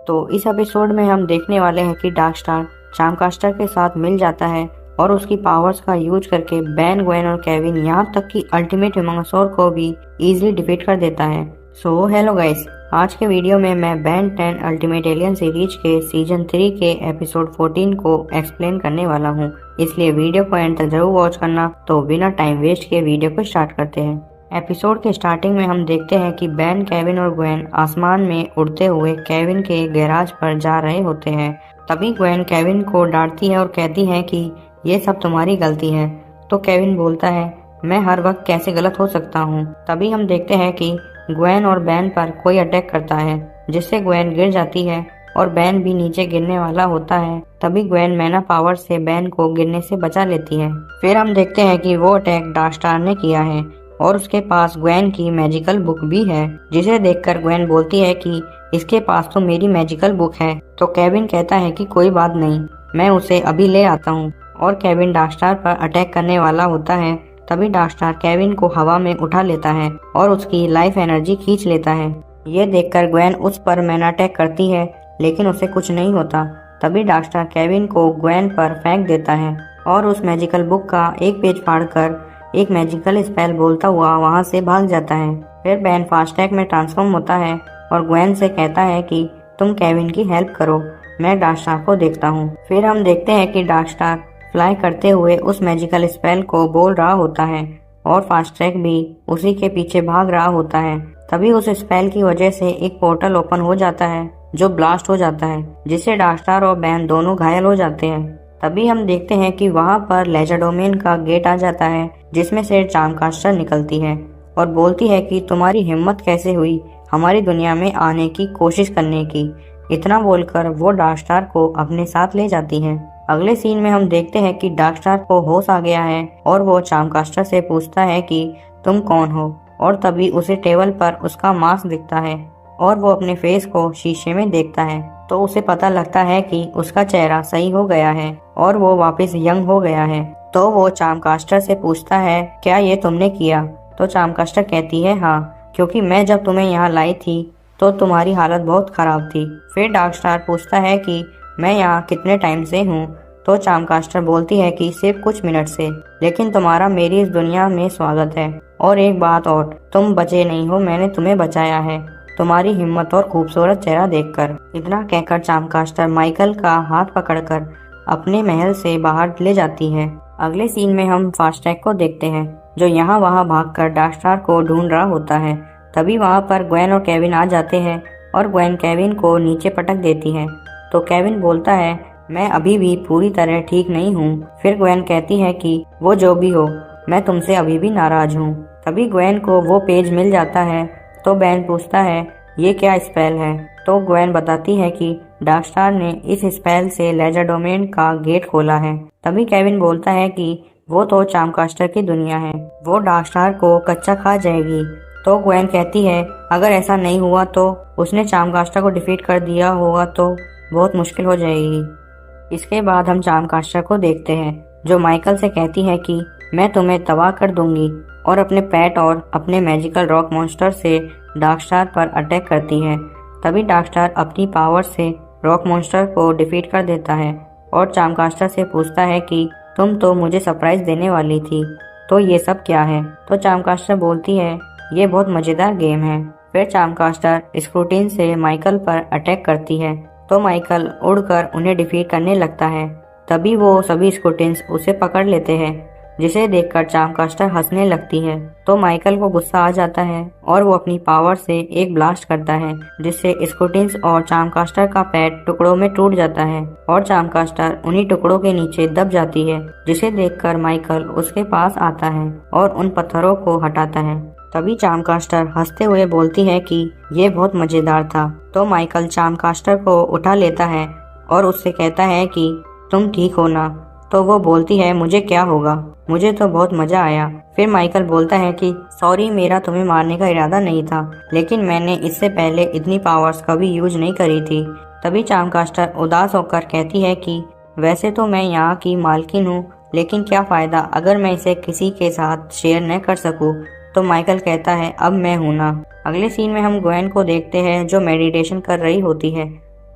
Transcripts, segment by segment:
तो इस एपिसोड में हम देखने वाले हैं कि डार्कस्टार चामकास्टर के साथ मिल जाता है और उसकी पावर्स का यूज करके बैन, ग्वेन और केविन यहाँ तक कि अल्टीमेट ह्यूमंगोसॉर को भी इजीली डिफीट कर देता है। सो हेलो गाइस, आज के वीडियो में मैं बैन 10 अल्टीमेट एलियन सीरीज के सीजन 3 के एपिसोड 14 को एक्सप्लेन करने वाला हूँ, इसलिए वीडियो को एंड तक जरूर वॉच करना। तो बिना टाइम वेस्ट किए वीडियो को स्टार्ट करते हैं। एपिसोड के स्टार्टिंग में हम देखते हैं कि बैन, केविन और ग्वेन आसमान में उड़ते हुए केविन के गैराज पर जा रहे होते हैं। तभी ग्वेन केविन को डांटती है और कहती है कि ये सब तुम्हारी गलती है। तो केविन बोलता है, मैं हर वक्त कैसे गलत हो सकता हूँ। तभी हम देखते हैं कि ग्वेन और बैन पर कोई अटैक करता है, जिससे ग्वेन गिर जाती है और बैन भी नीचे गिरने वाला होता है। तभी ग्वेन मैना पावर से बैन को गिरने से बचा लेती है। फिर हम देखते हैं कि वो अटैक डार्कस्टार ने किया है और उसके पास ग्वेन की मैजिकल बुक भी है, जिसे देखकर ग्वेन बोलती है कि इसके पास तो मेरी मैजिकल बुक है। तो केविन कहता है कि कोई बात नहीं, मैं उसे अभी ले आता हूँ। और केविन डार्कस्टार पर अटैक करने वाला होता है। तभी डार्कस्टार केविन को हवा में उठा लेता है और उसकी लाइफ एनर्जी खींच लेता है। ये देखकर ग्वेन उस पर मैना अटैक करती है, लेकिन उसे कुछ नहीं होता। तभी डार्कस्टार केविन को ग्वेन पर फेंक देता है और उस मैजिकल बुक का एक पेज फाड़कर एक मैजिकल स्पेल बोलता हुआ वहां से भाग जाता है। फिर बैन फास्टैग में ट्रांसफॉर्म होता है और ग्वेन से कहता है कि तुम केविन की हेल्प करो, मैं डार्कस्टार को देखता हूँ। फिर हम देखते हैं कि डार्कस्टार फ्लाई करते हुए उस मैजिकल स्पेल को बोल रहा होता है और फास्टैग भी उसी के पीछे भाग रहा होता है। तभी उस स्पेल की वजह से एक पोर्टल ओपन हो जाता है जो ब्लास्ट हो जाता है, जिससे डार्कस्टार और बैन दोनों घायल हो जाते हैं। तभी हम देखते हैं कि वहां पर लेजर डोमेन का गेट आ जाता है, जिसमें से चामकास्टर निकलती है और बोलती है कि तुम्हारी हिम्मत कैसे हुई हमारी दुनिया में आने की कोशिश करने की। इतना बोलकर वो डार्कस्टार को अपने साथ ले जाती है। अगले सीन में हम देखते हैं कि डार्कस्टार को होश आ गया है और वो चामकास्टर से पूछता है कि तुम कौन हो। और तभी उसे टेबल पर उसका मास्क दिखता है और वो अपने फेस को शीशे में देखता है। तो उसे पता लगता है कि उसका चेहरा सही हो गया है और वो वापस यंग हो गया है। तो वो चामकास्टर से पूछता है, क्या ये तुमने किया? तो चामकास्टर कहती है, हाँ, क्योंकि मैं जब तुम्हें यहाँ लाई थी तो तुम्हारी हालत बहुत खराब थी। फिर डार्कस्टार पूछता है कि मैं यहाँ कितने टाइम से हूँ? तो चामकास्टर बोलती है कि सिर्फ कुछ मिनट से, लेकिन तुम्हारा मेरी इस दुनिया में स्वागत है। और एक बात और, तुम बचे नहीं हो, मैंने तुम्हें बचाया है तुम्हारी हिम्मत और खूबसूरत चेहरा देखकर। इतना कहकर चामकास्टर माइकल का हाथ पकड़कर अपने महल से बाहर ले जाती है। अगले सीन में हम फास्टैग को देखते हैं, जो यहाँ वहाँ भागकर डार्कस्टार को ढूंढ रहा होता है। तभी वहाँ पर ग्वेन और केविन आ जाते हैं और ग्वेन केविन को नीचे पटक देती है। तो केविन बोलता है, मैं अभी भी पूरी तरह ठीक नहीं हूँ। फिर ग्वेन कहती है कि वो जो भी हो, मैं तुमसे अभी भी नाराज हूँ। तभी ग्वेन को वो पेज मिल जाता है। तो बैन पूछता है, ये क्या स्पेल है? तो ग्वेन बताती है कि डार्कस्टार ने इस स्पेल से लेजर डोमेन का गेट खोला है। तभी केविन बोलता है कि वो तो चामकास्टर की दुनिया है, वो डार्कस्टार को कच्चा खा जाएगी। तो ग्वेन कहती है, अगर ऐसा नहीं हुआ तो उसने चामकास्टर को डिफीट कर दिया होगा तो बहुत मुश्किल हो जाएगी। इसके बाद हम चामकास्टर को देखते हैं, जो माइकल से कहती है कि मैं तुम्हें तबाह कर दूंगी, और अपने पैट और अपने मैजिकल रॉक मॉन्स्टर से डार्कस्टार पर अटैक करती है। तभी डार्कस्टार अपनी पावर से रॉक मॉन्स्टर को डिफीट कर देता है और चामकास्टर से पूछता है कि तुम तो मुझे सरप्राइज देने वाली थी, तो ये सब क्या है? तो चामकास्टर बोलती है, ये बहुत मजेदार गेम है। फिर चामकास्टर स्क्रूटिन से माइकल पर अटैक करती है, तो माइकल उड़कर उन्हें डिफीट करने लगता है। तभी वो सभी स्क्रूटिन्स उसे पकड़ लेते हैं, जिसे देखकर चामकास्टर हंसने लगती है। तो माइकल को गुस्सा आ जाता है और वो अपनी पावर से एक ब्लास्ट करता है, जिससे स्क्रूटिन्स और चामकास्टर का पैर टुकड़ों में टूट जाता है और चामकास्टर उन्हीं टुकड़ों के नीचे दब जाती है, जिसे देखकर माइकल उसके पास आता है और उन पत्थरों को हटाता है। तभी चामकास्टर हंसते हुए बोलती है कि ये बहुत मजेदार था। तो माइकल चामकास्टर को उठा लेता है और उससे कहता है कि तुम ठीक हो ना? तो वो बोलती है, मुझे क्या होगा, मुझे तो बहुत मजा आया। फिर माइकल बोलता है कि सॉरी, मेरा तुम्हें मारने का इरादा नहीं था, लेकिन मैंने इससे पहले इतनी पावर्स कभी यूज नहीं करी थी। तभी चामकास्टर उदास होकर कहती है कि वैसे तो मैं यहाँ की मालकिन हूँ, लेकिन क्या फ़ायदा अगर मैं इसे किसी के साथ शेयर न कर सकूँ। तो माइकल कहता है, अब मैं हूँ ना। अगले सीन में हम ग्वेन को देखते हैं, जो मेडिटेशन कर रही होती है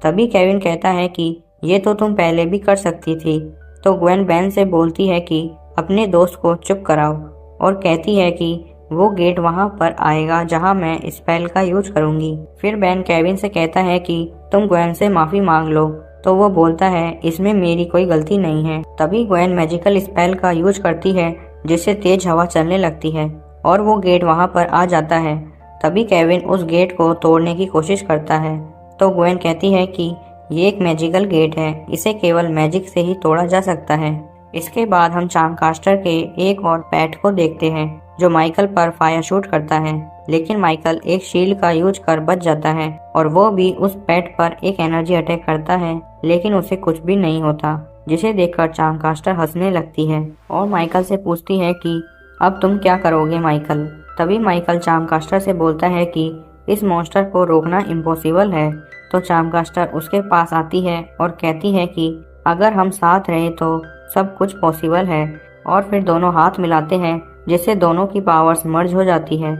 तभी केविन कहता है कि ये तो तुम पहले भी कर सकती थी। तो ग्वेन बेन से बोलती है कि अपने दोस्त को चुप कराओ और कहती है कि वो गेट वहां पर आएगा जहां मैं स्पेल का यूज करूंगी। फिर बेन केविन से कहता है कि तुम ग्वेन से माफी मांग लो। तो वो बोलता है इसमें मेरी कोई गलती नहीं है। तभी ग्वेन मैजिकल स्पेल का यूज करती है जिससे तेज हवा चलने लगती है और वो गेट वहां पर आ जाता है। तभी केविन उस गेट को तोड़ने की कोशिश करता है। तो ग्वेन कहती है कि ये एक मैजिकल गेट है, इसे केवल मैजिक से ही तोड़ा जा सकता है। इसके बाद हम चार्मकास्टर के एक और पेट को देखते हैं जो माइकल पर फायर शूट करता है, लेकिन माइकल एक शील्ड का यूज कर बच जाता है और वो भी उस पेट पर एक एनर्जी अटैक करता है, लेकिन उसे कुछ भी नहीं होता, जिसे देखकर चार्मकास्टर हंसने लगती है और माइकल से पूछती है कि अब तुम क्या करोगे माइकल। तभी माइकल चार्मकास्टर से बोलता है कि इस मॉन्स्टर को रोकना इम्पॉसिबल है। तो चार्मकास्टर उसके पास आती है और कहती है कि अगर हम साथ रहे तो सब कुछ पॉसिबल है। और फिर दोनों हाथ मिलाते हैं जिससे दोनों की पावर्स मर्ज हो जाती है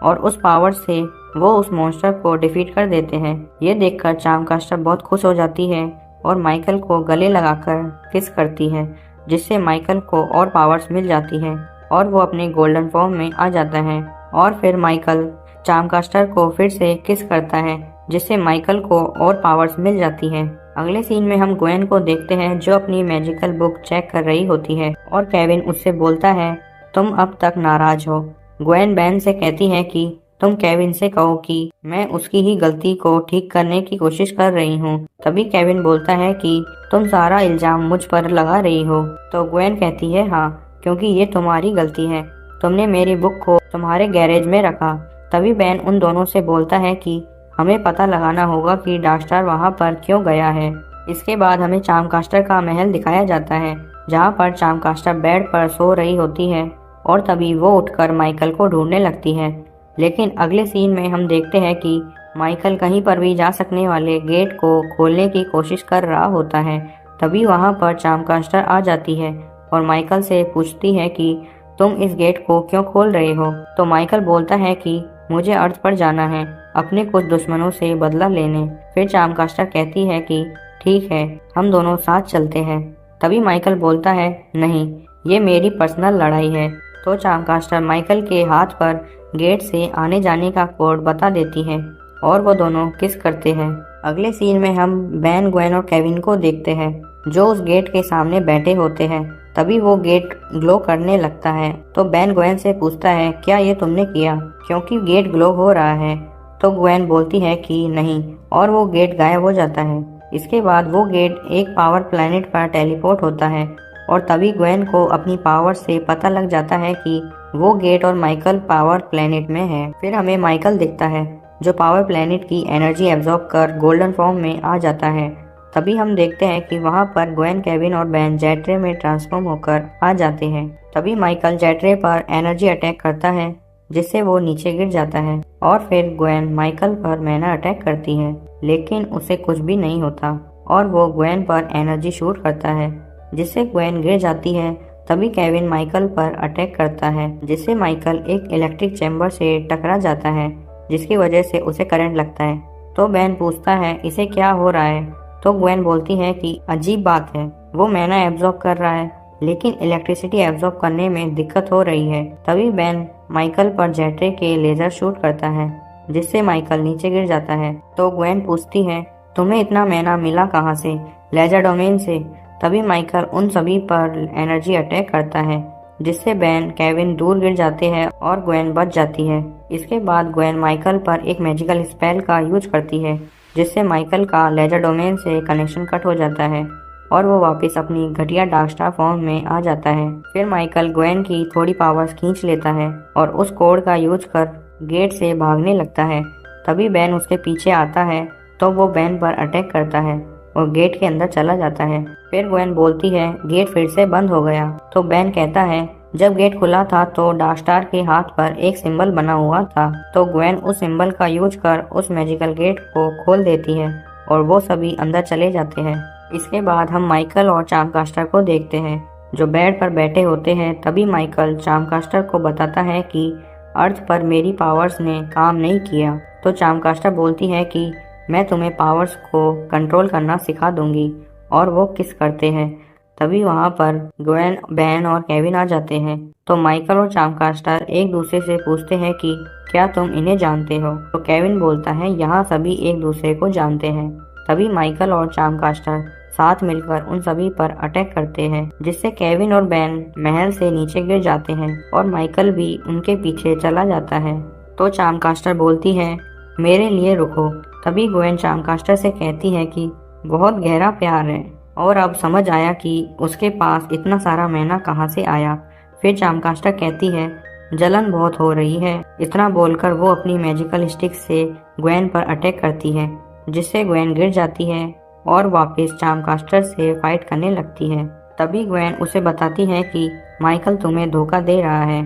और उस पावर से वो उस मॉन्स्टर को डिफीट कर देते हैं। ये देखकर चार्मकास्टर बहुत खुश हो जाती है और माइकल को गले लगाकर किस करती है, जिससे माइकल को और पावर्स मिल जाती है और वो अपने गोल्डन फॉर्म में आ जाता है। और फिर माइकल चार्मकास्टर को फिर से किस करता है जिससे माइकल को और पावर्स मिल जाती है। अगले सीन में हम ग्वेन को देखते हैं जो अपनी मैजिकल बुक चेक कर रही होती है और केविन उससे बोलता है तुम अब तक नाराज हो। ग्वेन बेन से कहती है कि तुम केविन से कहो कि मैं उसकी ही गलती को ठीक करने की कोशिश कर रही हूँ। तभी केविन बोलता है कि तुम सारा इल्जाम मुझ पर लगा रही हो। तो ग्वेन कहती है हाँ, क्योंकि ये तुम्हारी गलती है, तुमने मेरी बुक को तुम्हारे गैरेज में रखा। तभी बेन उन दोनों से बोलता है कि हमें पता लगाना होगा कि डार्कस्टार वहां पर क्यों गया है। इसके बाद हमें चार्मकास्टर का महल दिखाया जाता है जहां पर चार्मकास्टर बेड पर सो रही होती है और तभी वो उठकर माइकल को ढूंढने लगती है। लेकिन अगले सीन में हम देखते हैं कि माइकल कहीं पर भी जा सकने वाले गेट को खोलने की कोशिश कर रहा होता है। तभी वहां पर चार्मकास्टर आ जाती है और माइकल से पूछती है कि तुम इस गेट को क्यों खोल रहे हो। तो माइकल बोलता है कि मुझे अर्थ पर जाना है अपने कुछ दुश्मनों से बदला लेने। फिर चार्मकास्टर कहती है कि ठीक है, हम दोनों साथ चलते हैं। तभी माइकल बोलता है नहीं, ये मेरी पर्सनल लड़ाई है। तो चार्मकास्टर माइकल के हाथ पर गेट से आने जाने का कोड बता देती है और वो दोनों किस करते हैं। अगले सीन में हम बेन, ग्वेन और केविन को देखते हैं जो उस गेट के सामने बैठे होते हैं। तभी वो गेट ग्लो करने लगता है। तो बेन ग्वेन से पूछता है क्या ये तुमने किया, क्योंकि गेट ग्लो हो रहा है। तो ग्वेन बोलती है कि नहीं और वो गेट गायब हो जाता है। इसके बाद वो गेट एक पावर प्लैनेट पर टेलीपोर्ट होता है और तभी ग्वेन को अपनी पावर से पता लग जाता है कि वो गेट और माइकल पावर प्लैनेट में है। फिर हमें माइकल दिखता है जो पावर प्लैनेट की एनर्जी एब्जॉर्ब कर गोल्डन फॉर्म में आ जाता है। तभी हम देखते हैं कि वहां पर ग्वेन, केविन और बेन जेट्रे में ट्रांसफॉर्म होकर आ जाते हैं। तभी माइकल जेट्रे पर एनर्जी अटैक करता है जिससे वो नीचे गिर जाता है और फिर ग्वेन माइकल पर मैना अटैक करती है, लेकिन उसे कुछ भी नहीं होता और वो ग्वेन पर एनर्जी शूट करता है जिससे ग्वेन गिर जाती है। तभी केविन माइकल पर अटैक करता है जिससे माइकल एक इलेक्ट्रिक चैम्बर से टकरा जाता है जिसकी वजह से उसे करंट लगता है। तो बेन पूछता है इसे क्या हो रहा है। तो ग्वेन बोलती है कि अजीब बात है, वो मैना एब्जॉर्ब कर रहा है लेकिन इलेक्ट्रिसिटी एब्जॉर्ब करने में दिक्कत हो रही है। तभी बेन माइकल पर जेट्रे के लेजर शूट करता है जिससे माइकल नीचे गिर जाता है। तो ग्वेन पूछती है तुम्हें इतना मैना मिला कहाँ से, लेजर डोमेन से। तभी माइकल उन सभी पर एनर्जी अटैक करता है जिससे बेन, केविन दूर गिर जाते हैं और ग्वेन बच जाती है। इसके बाद ग्वेन माइकल पर एक मैजिकल स्पेल का यूज करती है जिससे माइकल का लेजर डोमेन से कनेक्शन कट हो जाता है और वो वापस अपनी घटिया डार्कस्टार फॉर्म में आ जाता है। फिर माइकल ग्वेन की थोड़ी पावर्स खींच लेता है और उस कोड का यूज कर गेट से भागने लगता है। तभी बेन उसके पीछे आता है तो वो बेन पर अटैक करता है और गेट के अंदर चला जाता है। फिर ग्वेन बोलती है गेट फिर से बंद हो गया। तो बेन कहता है जब गेट खुला था तो डार्कस्टार के हाथ पर एक सिंबल बना हुआ था। तो ग्वेन उस सिंबल का यूज कर उस मैजिकल गेट को खोल देती है और वो सभी अंदर चले जाते हैं। इसके बाद हम माइकल और चार्मकास्टर को देखते हैं जो बेड पर बैठे होते हैं। तभी माइकल चार्मकास्टर को बताता है कि अर्थ पर मेरी पावर्स ने काम नहीं किया। तो चार्मकास्टर बोलती है कि मैं तुम्हें पावर्स को कंट्रोल करना सिखा दूंगी। और वो किस करते हैं। तभी वहाँ पर ग्वेन, बैन और केविन आ जाते हैं। तो माइकल और चामकास्टर एक दूसरे से पूछते हैं कि क्या तुम इन्हें जानते हो। तो केविन बोलता है यहाँ सभी एक दूसरे को जानते हैं। तभी माइकल और चामकास्टर साथ मिलकर उन सभी पर अटैक करते हैं, जिससे केविन और बैन महल से नीचे गिर जाते हैं और माइकल भी उनके पीछे चला जाता है। तो चामकास्टर बोलती है मेरे लिए रुको। तभी ग्वेन चामकास्टर से कहती है कि बहुत गहरा प्यार है और अब समझ आया कि उसके पास इतना सारा मैना कहाँ से आया। फिर चामकास्टर कहती है जलन बहुत हो रही है। इतना बोलकर वो अपनी मैजिकल स्टिक से ग्वेन पर अटैक करती है, जिससे ग्वेन गिर जाती है और वापस चामकास्टर से फाइट करने लगती है। तभी ग्वेन उसे बताती है कि माइकल तुम्हें धोखा दे रहा है।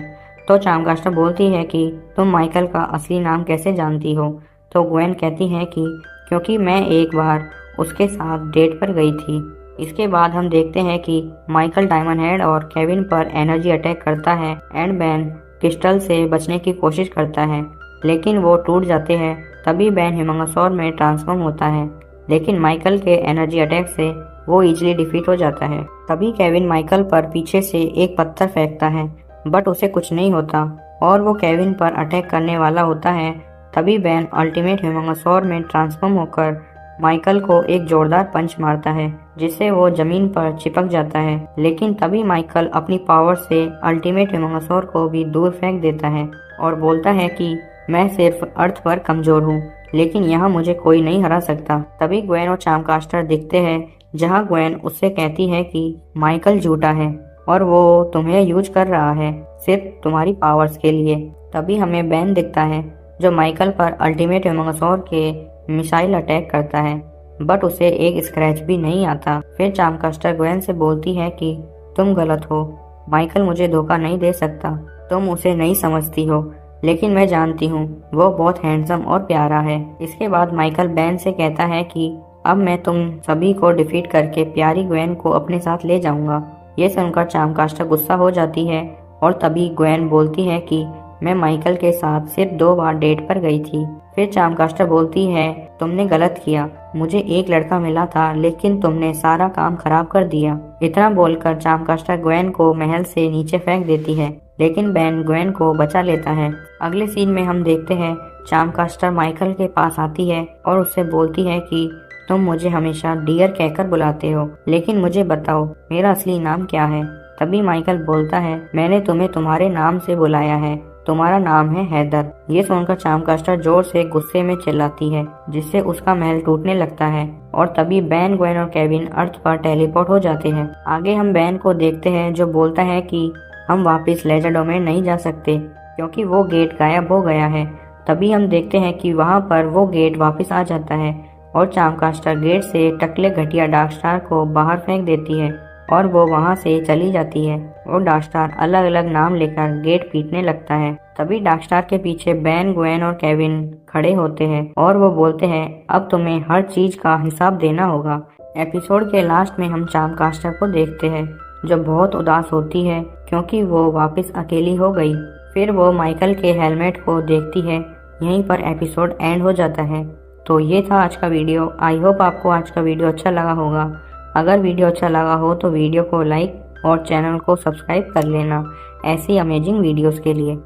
तो चामकास्टर बोलती है कि तुम माइकल का असली नाम कैसे जानती हो। तो ग्वेन कहती है कि क्योंकि मैं एक बार उसके साथ डेट पर गई थी। इसके बाद हम देखते हैं कि माइकल डायमंड हेड और केविन पर एनर्जी अटैक करता है एंड बैन क्रिस्टल से बचने की कोशिश करता है, लेकिन वो टूट जाते हैं। तभी बैन ह्यूमंगोसॉर में ट्रांसफॉर्म होता है, लेकिन माइकल के एनर्जी अटैक से वो इजीली डिफीट हो जाता है। तभी केविन माइकल पर पीछे से एक पत्थर फेंकता है, बट उसे कुछ नहीं होता और वो केविन पर अटैक करने वाला होता है। तभी बैन अल्टीमेट ह्यूमंगोसॉर में ट्रांसफॉर्म होकर माइकल को एक जोरदार पंच मारता है, जिससे वो जमीन पर चिपक जाता है। लेकिन तभी माइकल अपनी पावर से अल्टीमेट ह्यूमंगोसॉर को भी दूर फेंक देता है और बोलता है कि मैं सिर्फ अर्थ पर कमजोर हूँ, लेकिन यहाँ मुझे कोई नहीं हरा सकता। तभी ग्वेन और चामकास्टर दिखते हैं, जहाँ ग्वेन उससे कहती है कि माइकल झूठा है और वो तुम्हें यूज कर रहा है सिर्फ तुम्हारी पावर्स के लिए। तभी हमें बैन दिखता है, जो माइकल पर अल्टीमेट ह्यूमंगोसॉर के मिसाइल अटैक करता है, बट उसे एक स्क्रैच भी नहीं आता। फिर चामकास्टर ग्वेन से बोलती है कि तुम गलत हो, माइकल मुझे धोखा नहीं दे सकता। तुम उसे नहीं समझती हो, लेकिन मैं जानती हूँ वो बहुत हैंडसम और प्यारा है। इसके बाद माइकल बैन से कहता है कि अब मैं तुम सभी को डिफीट करके प्यारी ग्वेन को अपने साथ ले जाऊंगा। ये सुनकर चामकास्टर गुस्सा हो जाती है और तभी ग्वेन बोलती है कि मैं माइकल के साथ सिर्फ 2 बार डेट पर गई थी। फिर चामकास्टर बोलती है तुमने गलत किया, मुझे एक लड़का मिला था, लेकिन तुमने सारा काम खराब कर दिया। इतना बोलकर चामकास्टर ग्वेन को महल से नीचे फेंक देती है, लेकिन बैन ग्वेन को बचा लेता है। अगले सीन में हम देखते हैं चामकास्टर माइकल के पास आती है और उससे बोलती है कि तुम मुझे हमेशा डियर कहकर बुलाते हो, लेकिन मुझे बताओ मेरा असली नाम क्या है। तभी माइकल बोलता है मैंने तुम्हें तुम्हारे नाम से बुलाया है, तुम्हारा नाम है हैदर। ये सुनकर चामकास्टर जोर से गुस्से में चिल्लाती है, जिससे उसका महल टूटने लगता है और तभी बैन, ग्वेन और केविन अर्थ पर टेलीपोर्ट हो जाते हैं। आगे हम बैन को देखते हैं, जो बोलता है कि हम वापस लेजर डोमेन नहीं जा सकते क्योंकि वो गेट गायब हो गया है। तभी हम देखते हैं कि वहाँ पर वो गेट वापस आ जाता है और चामकास्टर गेट से टकले घटिया डार्कस्टार को बाहर फेंक देती है और वो वहाँ से चली जाती है और डार्कस्टार अलग अलग नाम लेकर गेट पीटने लगता है। तभी डार्कस्टार के पीछे बैन, ग्वेन और केविन खड़े होते हैं और वो बोलते हैं अब तुम्हें हर चीज का हिसाब देना होगा। एपिसोड के लास्ट में हम चामकास्टर को देखते हैं, जो बहुत उदास होती है क्योंकि वो वापस अकेली हो गई। फिर वो माइकल के हेलमेट को देखती है। यहीं पर एपिसोड एंड हो जाता है। तो ये था आज का वीडियो। आई होप आपको आज का वीडियो अच्छा लगा होगा। अगर वीडियो अच्छा लगा हो तो वीडियो को लाइक और चैनल को सब्सक्राइब कर लेना ऐसी अमेजिंग वीडियोस के लिए।